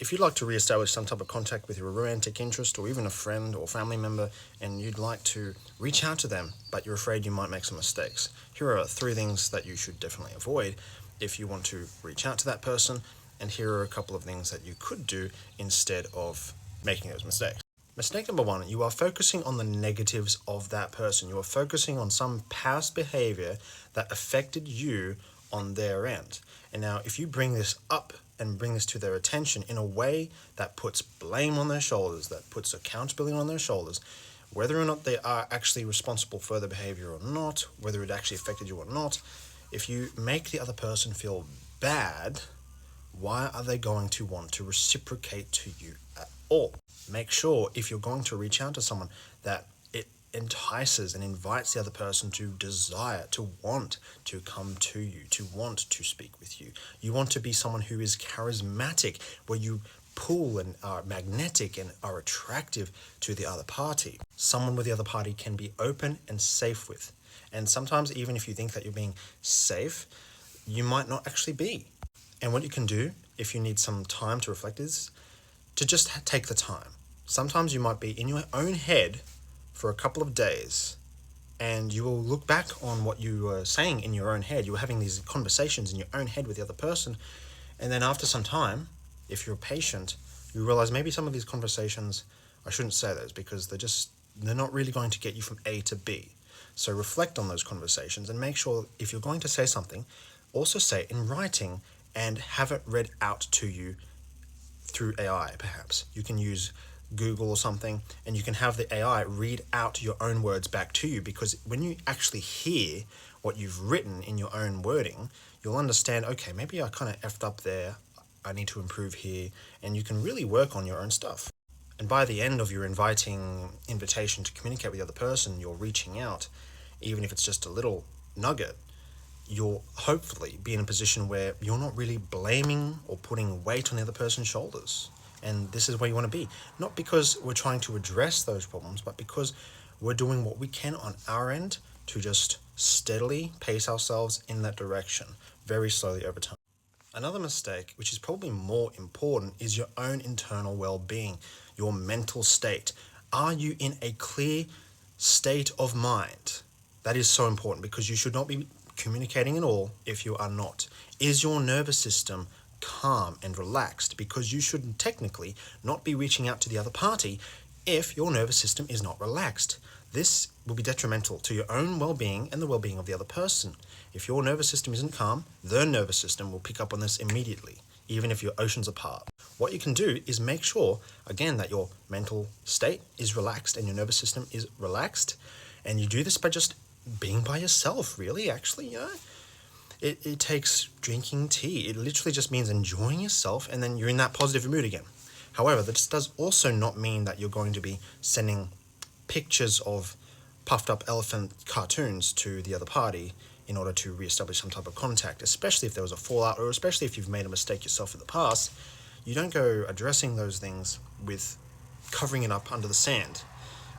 if you'd like to re-establish some type of contact with your romantic interest or even a friend or family member, and you'd like to reach out to them, but you're afraid you might make some mistakes, here are 3 things that you should definitely avoid if you want to reach out to that person, and here are a couple of things that you could do instead of making those mistakes. Mistake number 1, you are focusing on the negatives of that person. You are focusing on some past behavior that affected you on their end. And now, if you bring this up and bring this to their attention in a way that puts blame on their shoulders, that puts accountability on their shoulders, whether or not they are actually responsible for the behavior or not, whether it actually affected you or not, if you make the other person feel bad, why are they going to want to reciprocate to you at all? Make sure, if you're going to reach out to someone, that it entices and invites the other person to desire, to want to come to you, to want to speak with you. You want to be someone who is charismatic, where you pull and are magnetic and are attractive to the other party. Someone with the other party can be open and safe with. And sometimes, even if you think that you're being safe, you might not actually be. And what you can do, if you need some time to reflect, is to just take the time. Sometimes you might be in your own head for a couple of days, and you will look back on what you were saying in your own head. You were having these conversations in your own head with the other person, and then after some time, if you're patient, you realize maybe some of these conversations, I shouldn't say those because they're not really going to get you from A to B. So reflect on those conversations and make sure, if you're going to say something, also say it in writing and have it read out to you through AI, perhaps. You can use Google or something, and you can have the AI read out your own words back to you, because when you actually hear what you've written in your own wording, you'll understand, okay, maybe I kind of effed up there, I need to improve here, and you can really work on your own stuff. And by the end of your invitation to communicate with the other person, you're reaching out, even if it's just a little nugget, you'll hopefully be in a position where you're not really blaming or putting weight on the other person's shoulders. And this is where you want to be. Not because we're trying to address those problems, but because we're doing what we can on our end to just steadily pace ourselves in that direction, very slowly over time. Another mistake, which is probably more important, is your own internal well-being, your mental state. Are you in a clear state of mind? That is so important, because you should not be communicating at all if you are not. Is your nervous system calm and relaxed? Because you should technically not be reaching out to the other party if your nervous system is not relaxed. This will be detrimental to your own well-being and the well-being of the other person. If your nervous system isn't calm, their nervous system will pick up on this immediately, even if you're oceans apart. What you can do is make sure, again, that your mental state is relaxed and your nervous system is relaxed. And you do this by just being by yourself, really, actually, It takes drinking tea. It literally just means enjoying yourself, and then you're in that positive mood again. However, this does also not mean that you're going to be sending pictures of puffed up elephant cartoons to the other party in order to reestablish some type of contact, especially if there was a fallout, or especially if you've made a mistake yourself in the past. You don't go addressing those things with covering it up under the sand.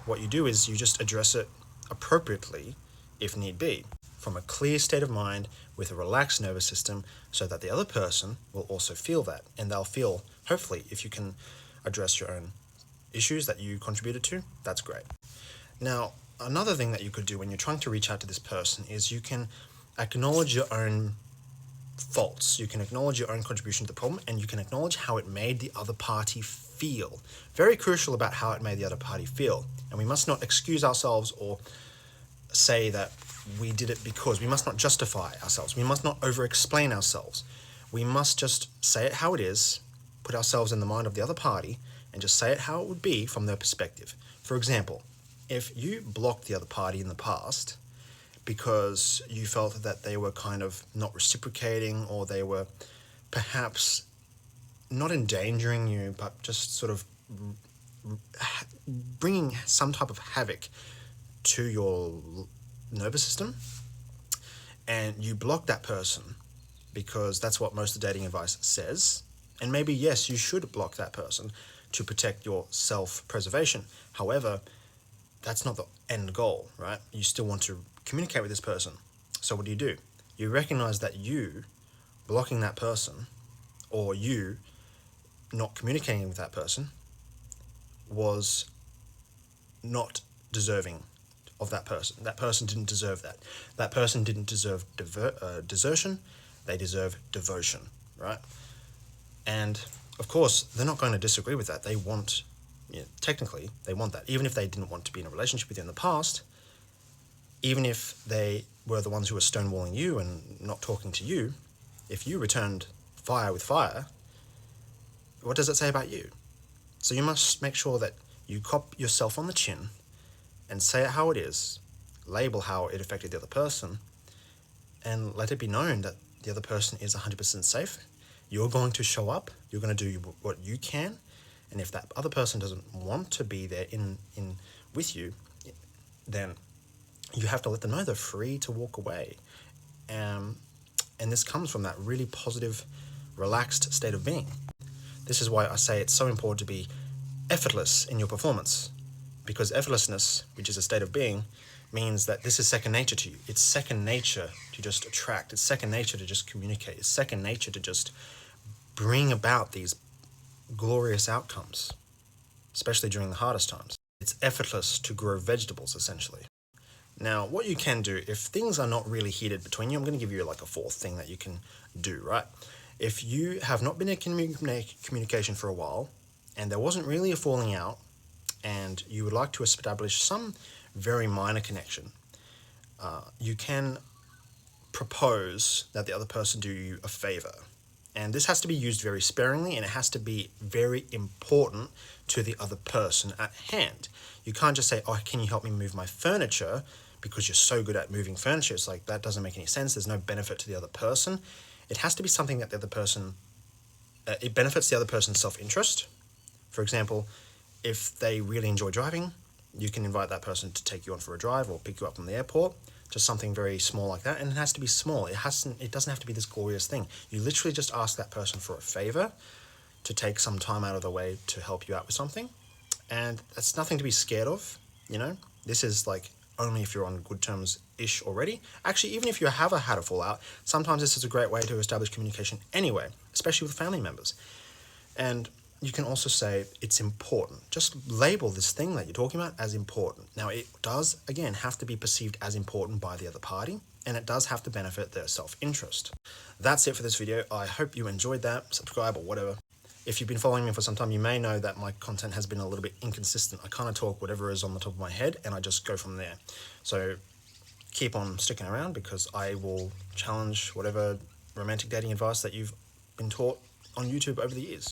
What you do is you just address it appropriately if need be, from a clear state of mind with a relaxed nervous system, so that the other person will also feel that, and they'll feel, hopefully, if you can address your own issues that you contributed to, that's great. Now, another thing that you could do when you're trying to reach out to this person is you can acknowledge your own faults. You can acknowledge your own contribution to the problem, and you can acknowledge how it made the other party feel. Very crucial about how it made the other party feel. And we must not excuse ourselves or say that we did it because. We must not justify ourselves. We must not over-explain ourselves. We must just say it how it is, put ourselves in the mind of the other party, and just say it how it would be from their perspective. For example, if you blocked the other party in the past because you felt that they were kind of not reciprocating, or they were perhaps not endangering you, but just sort of bringing some type of havoc to your nervous system, and you block that person because that's what most of the dating advice says, and maybe, yes, you should block that person to protect your self-preservation. However, that's not the end goal, right? You still want to communicate with this person. So what do? You recognize that you blocking that person, or you not communicating with that person was not deserving of that person. That person didn't deserve that. That person didn't deserve desertion. They deserve devotion, right? And of course, they're not going to disagree with that. They want, technically, they want that. Even if they didn't want to be in a relationship with you in the past, even if they were the ones who were stonewalling you and not talking to you, if you returned fire with fire, what does it say about you? So you must make sure that you cop yourself on the chin and say it how it is, label how it affected the other person, and let it be known that the other person is 100% safe. You're going to show up, you're going to do what you can, and if that other person doesn't want to be there in with you, then you have to let them know they're free to walk away. And this comes from that really positive, relaxed state of being. This is why I say it's so important to be effortless in your performance, because effortlessness, which is a state of being, means that this is second nature to you. It's second nature to just attract. It's second nature to just communicate. It's second nature to just bring about these glorious outcomes, especially during the hardest times. It's effortless to grow vegetables, essentially. Now, what you can do, if things are not really heated between you, I'm going to give you like a fourth thing that you can do, right? If you have not been in communication for a while, and there wasn't really a falling out, and you would like to establish some very minor connection, you can propose that the other person do you a favor. And this has to be used very sparingly, and it has to be very important to the other person at hand. You can't just say, oh, can you help me move my furniture? Because you're so good at moving furniture. It's like, that doesn't make any sense. There's no benefit to the other person. It has to be something that the other person, it benefits the other person's self-interest. For example, if they really enjoy driving, you can invite that person to take you on for a drive or pick you up from the airport. Just something very small like that, and it has to be small. It doesn't have to be this glorious thing. You literally just ask that person for a favor, to take some time out of the way to help you out with something, and that's nothing to be scared of. This is like only if you're on good terms-ish already. Actually, even if you had a fallout, sometimes this is a great way to establish communication anyway, especially with family members. And you can also say it's important. Just label this thing that you're talking about as important. Now, it does, again, have to be perceived as important by the other party, and it does have to benefit their self-interest. That's it for this video. I hope you enjoyed that. Subscribe or whatever. If you've been following me for some time, you may know that my content has been a little bit inconsistent. I kind of talk whatever is on the top of my head, and I just go from there. So keep on sticking around, because I will challenge whatever romantic dating advice that you've been taught on YouTube over the years.